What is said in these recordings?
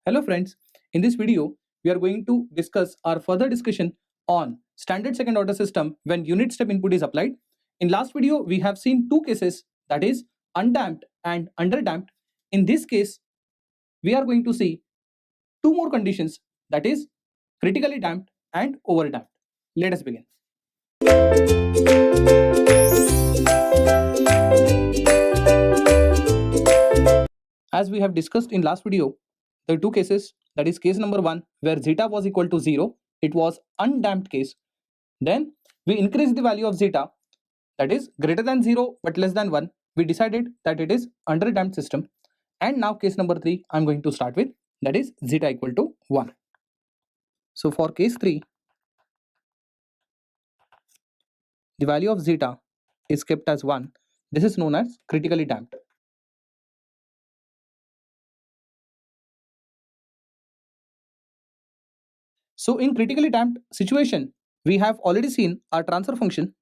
Hello friends, in this video we are going to discuss our further discussion on standard second order system when unit step input is applied. In last video we have seen two cases, that is undamped and underdamped. In this case we are going to see two more conditions, that is critically damped and overdamped. Let us begin. As we have discussed in last video, there are two cases, that is case number 1 where zeta was equal to 0, it was undamped case. Then we increase the value of zeta, that is greater than 0 but less than 1. We decided that it is underdamped system. And now case number 3 I'm going to start with, that is zeta equal to 1. So for case 3, the value of zeta is kept as 1. This is known as critically damped. So in critically damped situation, we have already seen our transfer function,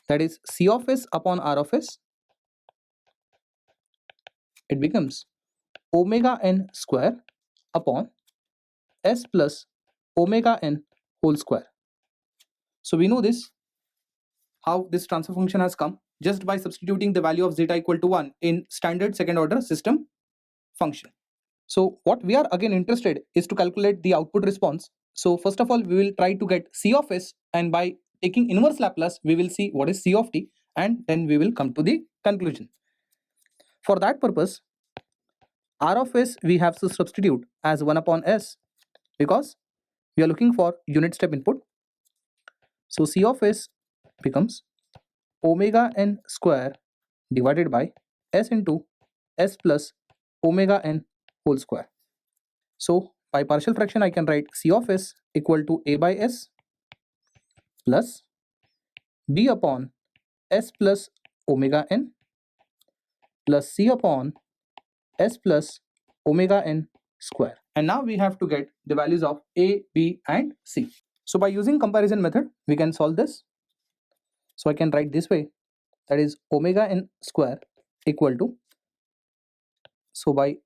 that is C of s upon R of s. It becomes omega n square upon s plus omega n whole square. So we know this, how this transfer function has come, just by substituting the value of zeta equal to 1 in standard second order system function. So what we are again interested is to calculate the output response. So first of all we will try to get C of s, and by taking inverse Laplace we will see what is C of t, and then we will come to the conclusion. For that purpose, R of s we have to substitute as 1 upon s because we are looking for unit step input. So C of s becomes omega n square divided by s into s plus omega n whole square. So by partial fraction I can write C of s equal to a by s plus b upon s plus omega n plus c upon s plus omega n square. And now we have to get the values of a, b and c. So by using comparison method we can solve this. So I can write this way, that is omega n square equal to, so by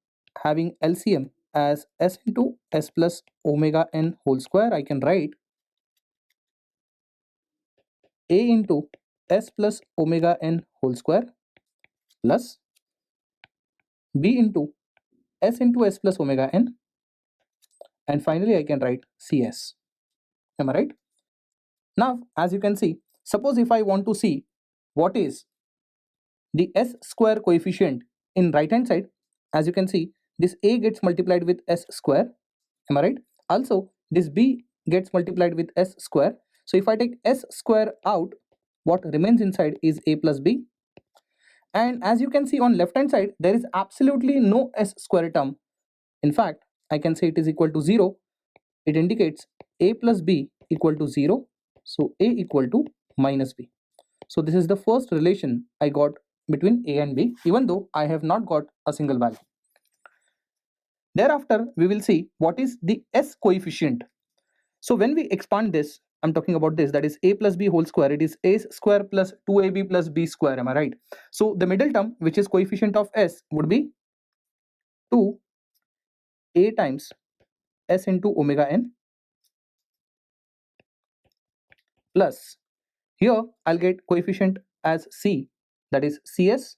having LCM as s into s plus omega n whole square, I can write a into s plus omega n whole square plus b into s plus omega n, and finally I can write cs. Am I right? Now as you can see, suppose if I want to see what is the s square coefficient in right hand side, as you can see this a gets multiplied with s square. Am I right? Also this b gets multiplied with s square. So if I take s square out, what remains inside is a plus b. And as you can see on left hand side, there is absolutely no s square term. In fact, I can say it is equal to 0. It indicates a plus b equal to 0. So a equal to minus b. So this is the first relation I got between a and b, even though I have not got a single value. Thereafter, we will see what is the s coefficient. So when we expand this, I'm talking about this, that is a plus b whole square, it is a square plus 2ab plus b square, am I right? So the middle term, which is coefficient of s, would be 2a times s into omega n plus, here I'll get coefficient as c, that is cs,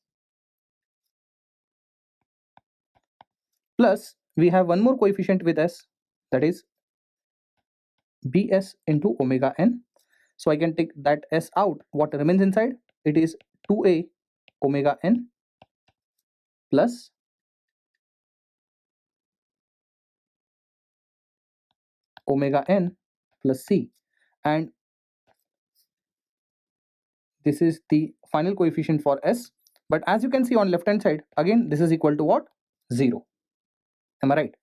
plus we have one more coefficient with s, that is bs into omega n. So I can take that s out. What remains inside? It is 2a omega n plus omega n plus c, and this is the final coefficient for s. But as you can see on left hand side, again this is equal to what? 0. Am I right?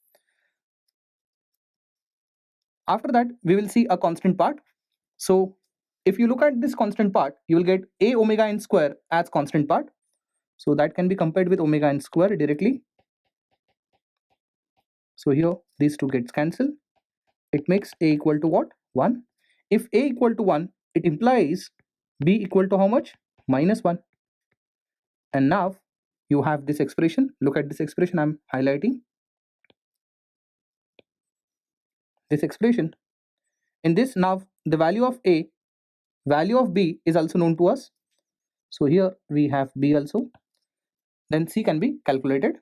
After that we will see a constant part. So if you look at this constant part, you will get a omega n square as constant part. So that can be compared with omega n square directly. So here these two gets cancelled. It makes a equal to what? 1. If a equal to 1, it implies b equal to how much? Minus 1. And now you have this expression. Look at this expression I'm highlighting. this expression. In this, now the value of A, value of B is also known to us. So here we have B also. Then C can be calculated.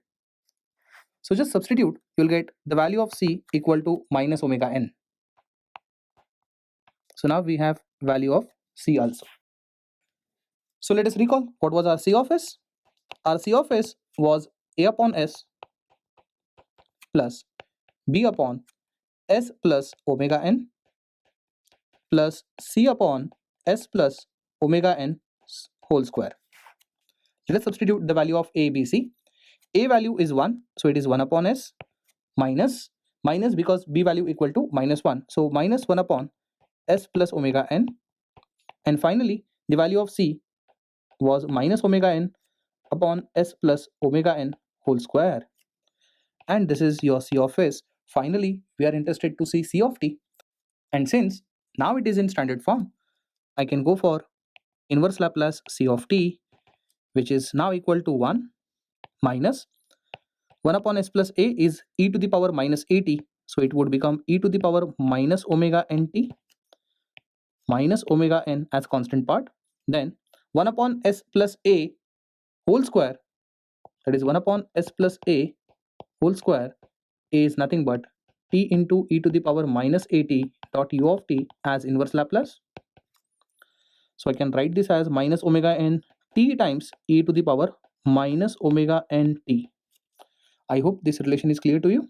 So just substitute, you'll get the value of C equal to minus omega n. So now we have value of C also. So let us recall what was our C of S. Our C of S was A upon S plus B upon S plus omega n plus C upon S plus omega n whole square. Let us substitute the value of A, B, C. A value is 1, so it is 1 upon S minus because B value equal to minus 1. So minus 1 upon S plus omega n. And finally, the value of C was minus omega n upon S plus omega n whole square. And this is your C of S. Finally, we are interested to see C of T. And since now it is in standard form, I can go for inverse Laplace C of T, which is now equal to 1 minus 1 upon S plus A is e to the power minus at. So it would become e to the power minus omega nt minus omega n as constant part. Then 1 upon S plus A whole square, that is 1 upon S plus A whole square, A is nothing but t into e to the power minus at dot u of t as inverse Laplace. So I can write this as minus omega n t times e to the power minus omega n t. I hope this relation is clear to you.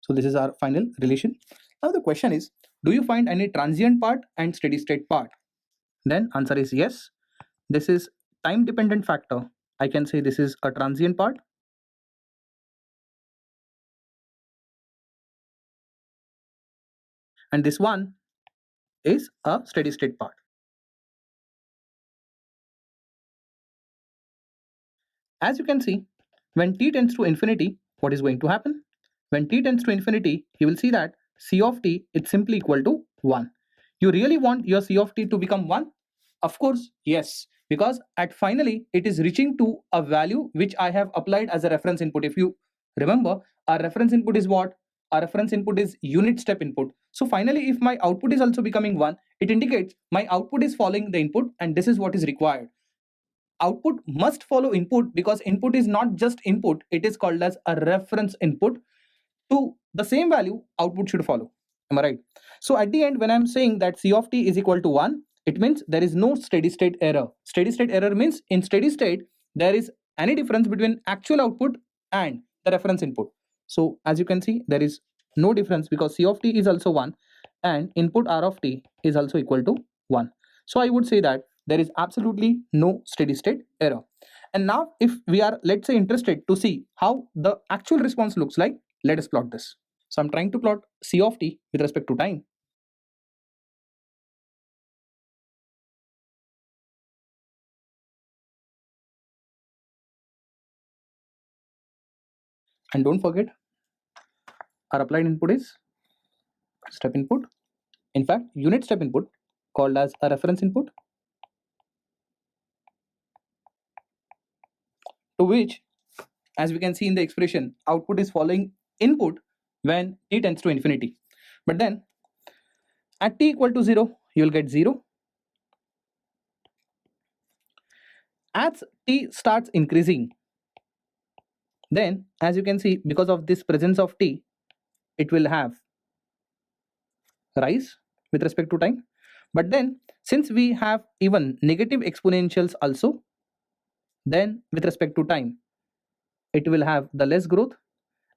So this is our final relation. Now the question is, do you find any transient part and steady state part? Then answer is yes. This is time dependent factor. I can say this is a transient part. And this one is a steady state part. As you can see, when t tends to infinity, what is going to happen? When t tends to infinity, you will see that C of t is simply equal to 1. You really want your C of t to become 1? Of course, yes, because at finally it is reaching to a value which I have applied as a reference input. If you remember, our reference input is what? Our reference input is unit step input. So finally, if my output is also becoming 1, it indicates my output is following the input, and this is what is required. Output must follow input because input is not just input, it is called as a reference input. To the same value, output should follow. Am I right? So at the end, when I'm saying that C of t is equal to 1, it means there is no steady state error. Steady state error means in steady state, there is any difference between actual output and the reference input. So as you can see, there is no difference because C of t is also 1 and input R of t is also equal to 1. So I would say that there is absolutely no steady state error. And now if we are, let's say, interested to see how the actual response looks like, let us plot this. So I'm trying to plot C of t with respect to time. And don't forget, our applied input is step input. In fact, unit step input called as a reference input, to which, as we can see in the expression, output is following input when t tends to infinity. But then at t equal to 0, you will get 0. As t starts increasing, then as you can see, because of this presence of t, it will have rise with respect to time. But then since we have even negative exponentials also, then with respect to time, it will have the less growth.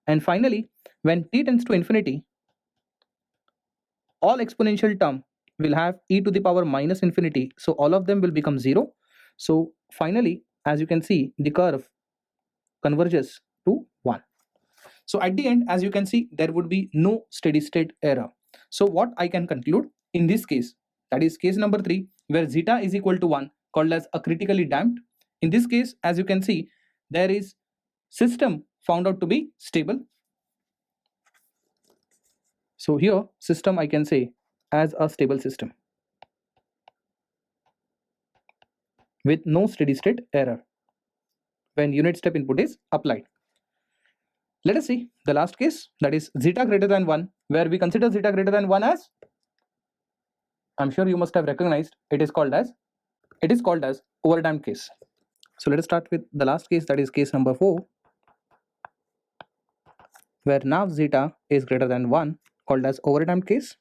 And finally, when t tends to infinity, all exponential term will have e to the power minus infinity. So all of them will become 0. So finally, as you can see, the curve converges to 1. So at the end, as you can see, there would be no steady state error. So what I can conclude in this case, that is case number 3, where zeta is equal to 1, called as a critically damped. In this case, as you can see, there is system found out to be stable. So here system I can say as a stable system with no steady state error when unit step input is applied. Let us see the last case, that is zeta greater than 1, where we consider zeta greater than 1 as, I'm sure you must have recognized, it is called as overdamped case. So let us start with the last case, that is case number 4, where now zeta is greater than 1, called as overdamped case.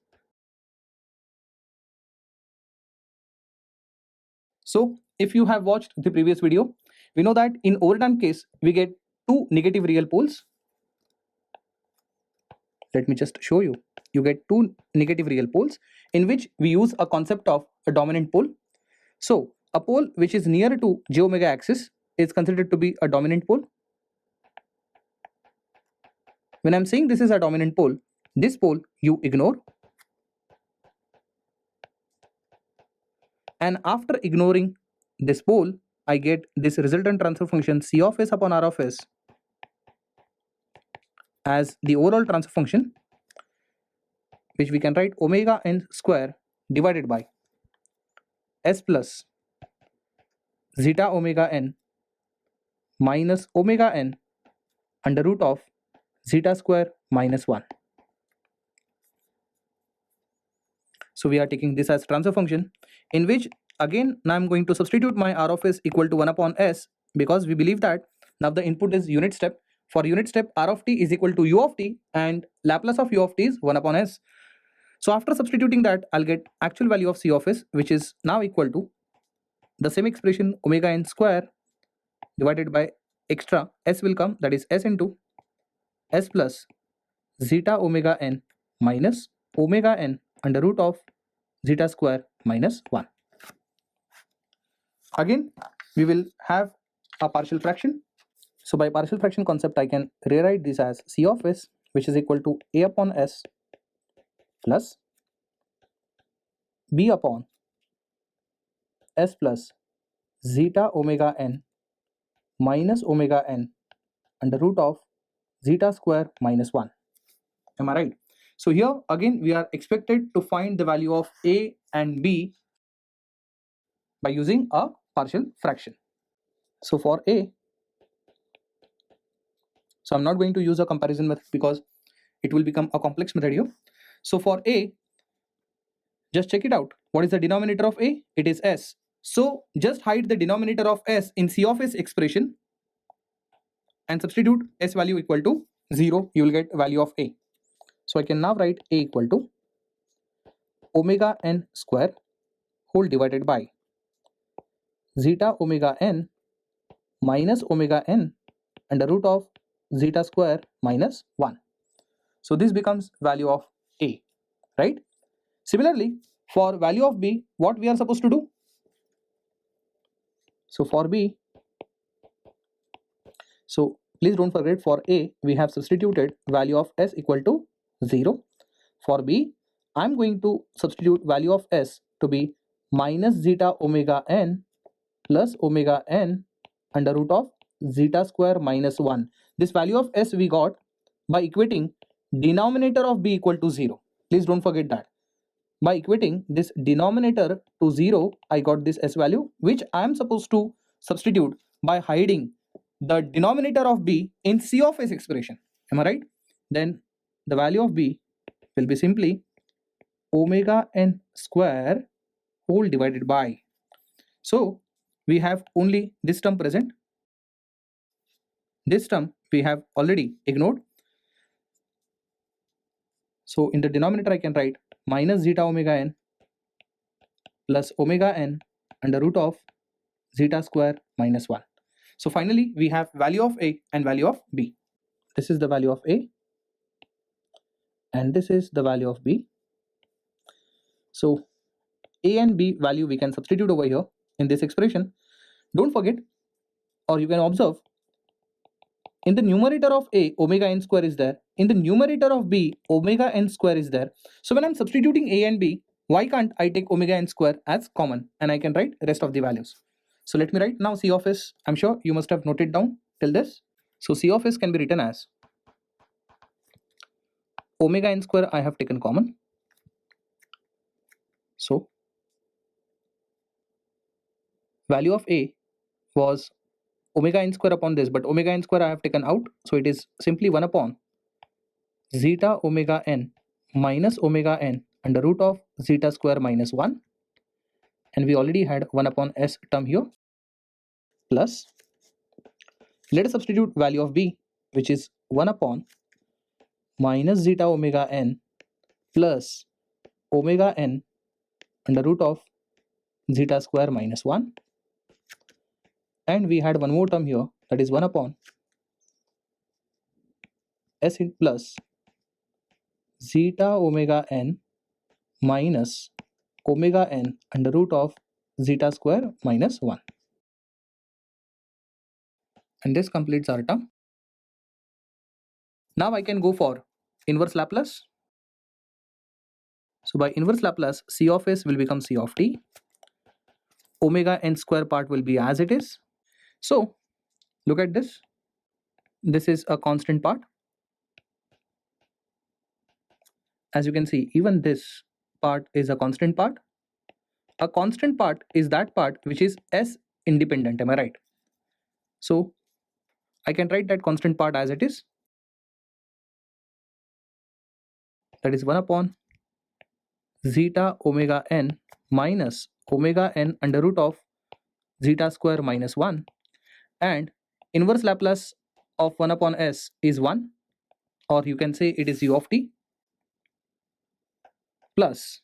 So if you have watched the previous video, we know that in overdamped case we get two negative real poles. Let me just show you. You get two negative real poles in which we use a concept of a dominant pole. So a pole which is near to j omega axis is considered to be a dominant pole. When I'm saying this is a dominant pole, this pole you ignore, and after ignoring this pole, I get this resultant transfer function C of s upon R of s as the overall transfer function, which we can write omega n square divided by s plus zeta omega n minus omega n under root of zeta square minus 1. So we are taking this as transfer function, in which again now I'm going to substitute my R of s equal to 1 upon s, because we believe that now the input is unit step. For unit step, R of t is equal to u of t and Laplace of u of t is 1 upon s. So after substituting that, I'll get actual value of C of s, which is now equal to the same expression omega n square divided by extra s will come, that is s into s plus zeta omega n minus omega n under root of zeta square minus 1. Again, we will have a partial fraction. So by partial fraction concept, I can rewrite this as C of s, which is equal to a upon s plus b upon s plus zeta omega n minus omega n under root of zeta square minus 1. Am I right? So here again we are expected to find the value of a and b by using a partial fraction. So for a, so I'm not going to use a comparison method because it will become a complex method here. So for a, just check it out. What is the denominator of a? It is s. So just hide the denominator of s in C of s expression and substitute s value equal to 0. You will get value of a. So I can now write a equal to omega n square whole divided by zeta omega n minus omega n under root of zeta square minus 1. So this becomes value of a, right? Similarly, for value of b, what we are supposed to do? So for b, so please don't forget, for a we have substituted value of s equal to 0. For b, I'm going to substitute value of s to be minus zeta omega n plus omega n under root of zeta square minus 1. This value of s we got by equating denominator of b equal to 0. Please don't forget that. By equating this denominator to 0, I got this s value, which I am supposed to substitute by hiding the denominator of b in C of s expression. Am I right? Then the value of b will be simply omega n square whole divided by. So we have only this term present. This term we have already ignored. So in the denominator I can write minus zeta omega n plus omega n under root of zeta square minus 1. So finally we have value of a and value of b. This is the value of a and this is the value of b. So a and b value we can substitute over here in this expression. Don't forget, or you can observe, in the numerator of a, omega n square is there. In the numerator of b, omega n square is there. So when I'm substituting a and b, why can't I take omega n square as common and I can write rest of the values? So let me write now C of s. I'm sure you must have noted down till this. So C of s can be written as omega n square I have taken common. So value of a was omega n square upon this, but omega n square I have taken out, so it is simply 1 upon zeta omega n minus omega n under root of zeta square minus 1, and we already had 1 upon s term here, plus, let us substitute value of b, which is 1 upon minus zeta omega n plus omega n under root of zeta square minus 1, and we had one more term here, that is 1 upon s plus zeta omega n minus omega n under root of zeta square minus 1. And this completes our term. Now I can go for inverse Laplace. So by inverse Laplace, c of s will become c of t. Omega n square part will be as it is. So look at this. This is a constant part. As you can see, even this part is a constant part. A constant part is that part which is s independent, am I right? So I can write that constant part as it is. That is 1 upon zeta omega n minus omega n under root of zeta square minus 1, and inverse Laplace of 1 upon s is 1, or you can say it is u of t, plus,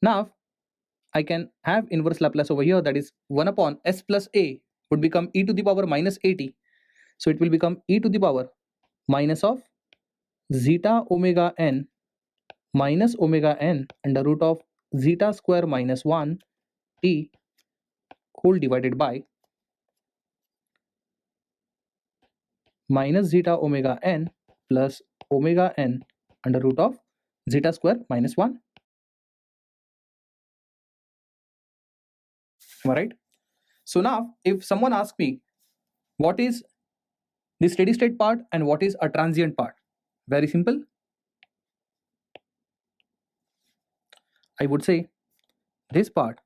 now I can have inverse Laplace over here, that is 1 upon s plus a would become e to the power minus at. So it will become e to the power minus of zeta omega n minus omega n under root of zeta square minus 1 t whole divided by minus zeta omega n plus omega n under root of zeta square minus 1. Am I right? So now if someone asks me what is the steady state part and what is a transient part, very simple. I would say this part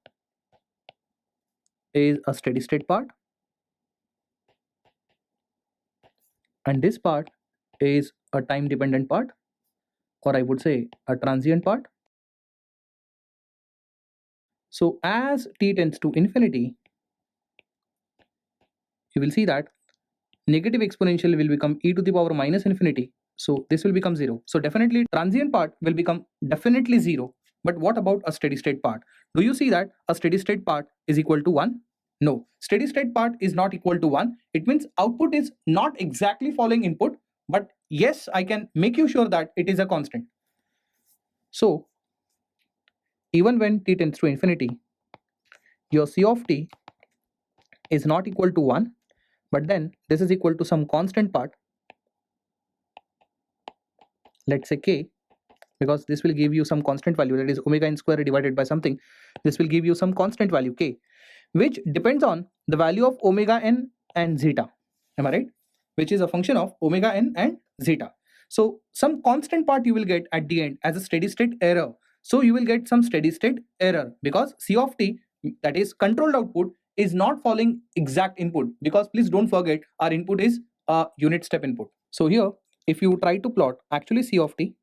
is a steady state part and this part is a time dependent part, or I would say a transient part. So as t tends to infinity, you will see that negative exponential will become e to the power minus infinity. So this will become 0. So definitely transient part will become definitely 0. But what about a steady state part? Do you see that a steady state part is equal to 1? No, steady state part is not equal to 1. It means output is not exactly following input, but yes, I can make you sure that it is a constant. So even when t tends to infinity, your c of t is not equal to 1, but then this is equal to some constant part, let's say k, because this will give you some constant value, that is omega n square divided by something. This will give you some constant value k, which depends on the value of omega n and zeta, am I right? Which is a function of omega n and zeta. So some constant part you will get at the end as a steady state error. So you will get some steady state error because c of t, that is controlled output, is not following exact input, because please don't forget our input is a unit step input. So here if you try to plot actually c of t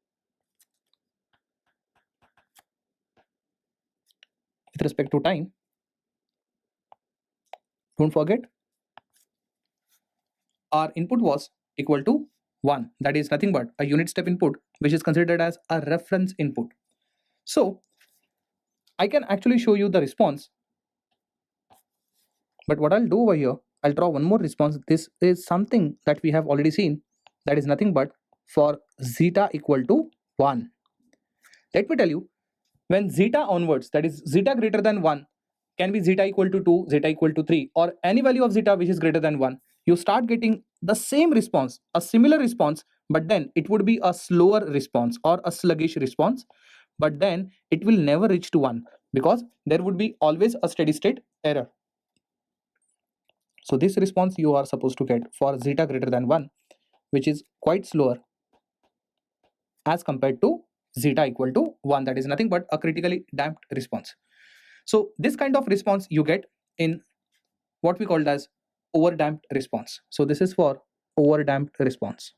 with respect to time, don't forget our input was equal to 1, that is nothing but a unit step input which is considered as a reference input. So I can actually show you the response, but what I'll do over here, I'll draw one more response. This is something that we have already seen, that is nothing but for zeta equal to 1. Let me tell you, when zeta onwards, that is zeta greater than 1, can be zeta equal to 2, zeta equal to 3, or any value of zeta which is greater than 1, you start getting the same response, a similar response, but then it would be a slower response or a sluggish response, but then it will never reach to 1 because there would be always a steady state error. So this response you are supposed to get for zeta greater than 1, which is quite slower as compared to zeta equal to 1, that is nothing but a critically damped response. So this kind of response you get in what we called as overdamped response. So this is for overdamped response.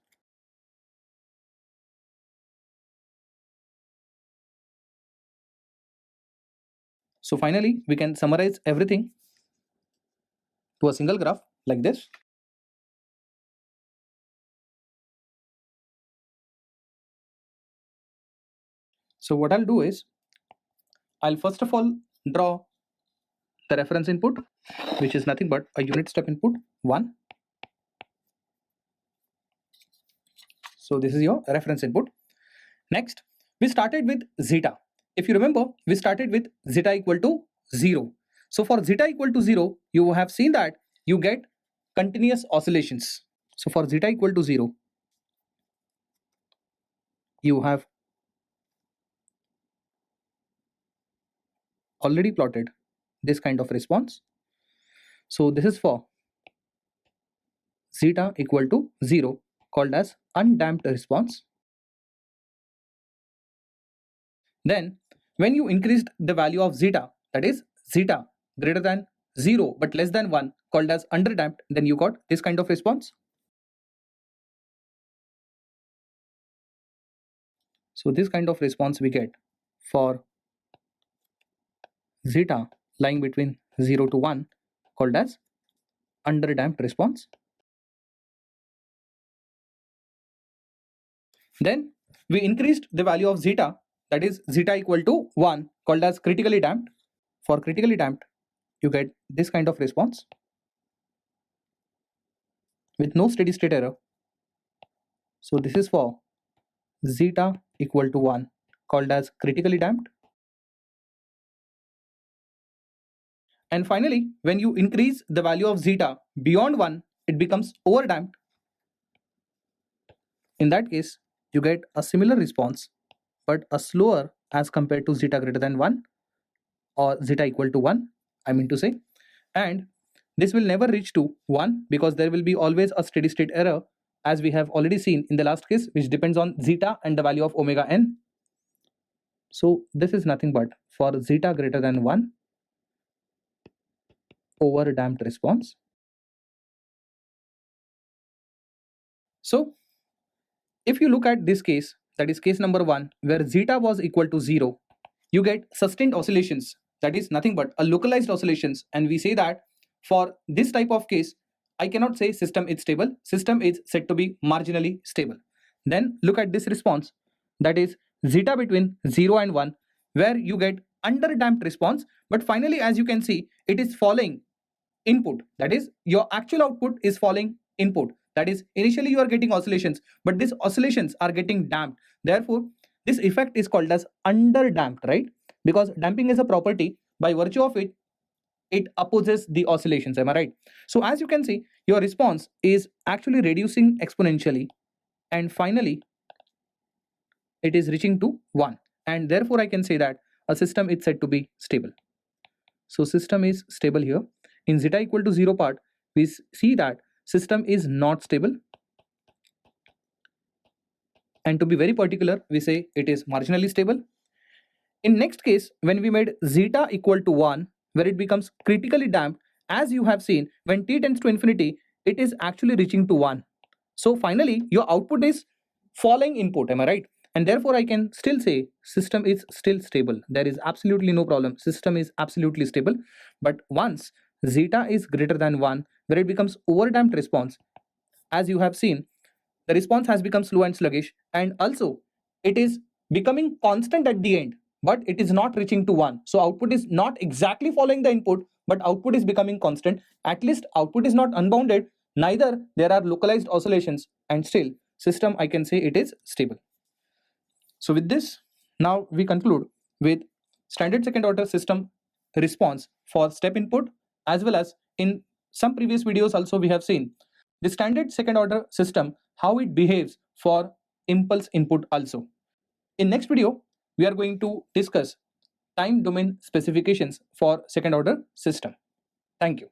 So finally, we can summarize everything to a single graph like this. So what I'll do is, I'll first of all draw the reference input, which is nothing but a unit step input 1. So this is your reference input. Next, we started with zeta. If you remember, we started with zeta equal to 0. So for zeta equal to 0, you have seen that you get continuous oscillations. So for zeta equal to 0, you have already plotted this kind of response. So this is for zeta equal to 0, called as undamped response. Then when you increased the value of zeta, that is zeta greater than 0 but less than 1, called as underdamped, then you got this kind of response. So this kind of response we get for zeta lying between 0 to 1, called as underdamped response. Then we increased the value of zeta, that is zeta equal to 1, called as critically damped. For critically damped, you get this kind of response with no steady state error. So this is for zeta equal to 1, called as critically damped. And finally, when you increase the value of zeta beyond 1, it becomes overdamped. In that case, you get a similar response, but a slower as compared to zeta greater than 1 or zeta equal to 1, I mean to say. And this will never reach to 1 because there will be always a steady state error, as we have already seen in the last case, which depends on zeta and the value of omega n. So this is nothing but for zeta greater than 1, overdamped response. So if you look at this case, that is case number 1, where zeta was equal to 0, you get sustained oscillations, that is nothing but a localized oscillations, and we say that for this type of case, I cannot say system is stable, system is said to be marginally stable. Then look at this response, that is zeta between 0 and 1, where you get underdamped response, but finally as you can see, it is falling input, that is your actual output is falling input, that is initially you are getting oscillations, but these oscillations are getting damped. Therefore this effect is called as underdamped, right? Because damping is a property by virtue of it, it opposes the oscillations, am I right? So as you can see, your response is actually reducing exponentially, and finally it is reaching to 1, and therefore I can say that a system is said to be stable. So system is stable here. In zeta equal to 0 part, we see that system is not stable, and to be very particular, we say it is marginally stable. In next case, when we made zeta equal to 1, where it becomes critically damped, as you have seen, when t tends to infinity, it is actually reaching to 1. So finally, your output is falling input, am I right? And therefore, I can still say system is still stable. There is absolutely no problem. System is absolutely stable. But once zeta is greater than 1, where it becomes overdamped response, as you have seen, the response has become slow and sluggish, and also it is becoming constant at the end, but it is not reaching to 1. So output is not exactly following the input, but output is becoming constant. At least output is not unbounded, neither there are localized oscillations, and still system, I can say it is stable. So with this, now we conclude with standard second order system response for step input, as well as in some previous videos also we have seen the standard second order system, how it behaves for impulse input also. In next video, we are going to discuss time domain specifications for second order system. Thank you.